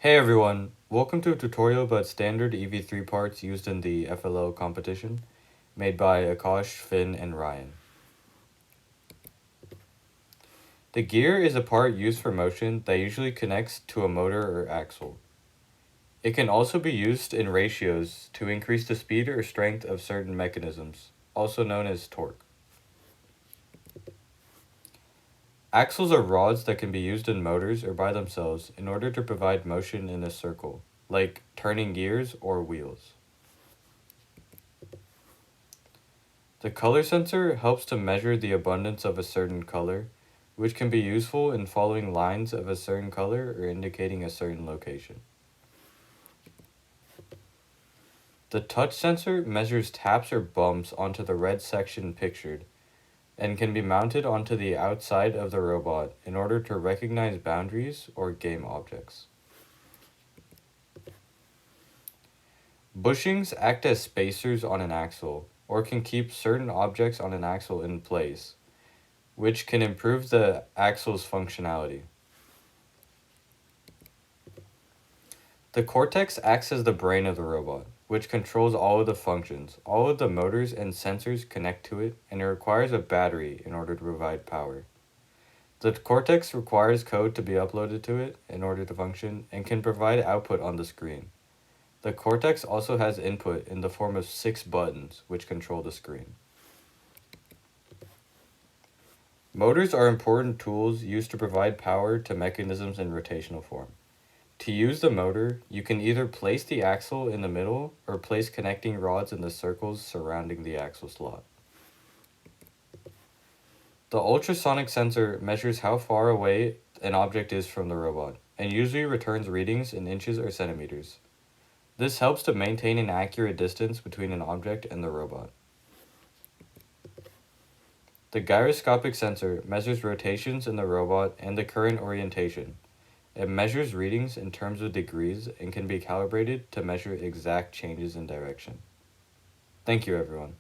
Hey everyone, welcome to a tutorial about standard EV3 parts used in the FLL competition, made by Akash, Finn, and Ryan. The gear is a part used for motion that usually connects to a motor or axle. It can also be used in ratios to increase the speed or strength of certain mechanisms, also known as torque. Axles are rods that can be used in motors or by themselves in order to provide motion in a circle, like turning gears or wheels. The color sensor helps to measure the abundance of a certain color, which can be useful in following lines of a certain color or indicating a certain location. The touch sensor measures taps or bumps onto the red section pictured and can be mounted onto the outside of the robot in order to recognize boundaries or game objects. Bushings act as spacers on an axle or can keep certain objects on an axle in place, which can improve the axle's functionality. The Cortex acts as the brain of the robot, which controls all of the functions. All of the motors and sensors connect to it, and it requires a battery in order to provide power. The Cortex requires code to be uploaded to it in order to function and can provide output on the screen. The Cortex also has input in the form of 6 buttons, which control the screen. Motors are important tools used to provide power to mechanisms in rotational form. To use the motor, you can either place the axle in the middle or place connecting rods in the circles surrounding the axle slot. The ultrasonic sensor measures how far away an object is from the robot, and usually returns readings in inches or centimeters. This helps to maintain an accurate distance between an object and the robot. The gyroscopic sensor measures rotations in the robot and the current orientation. It measures readings in terms of degrees and can be calibrated to measure exact changes in direction. Thank you, everyone.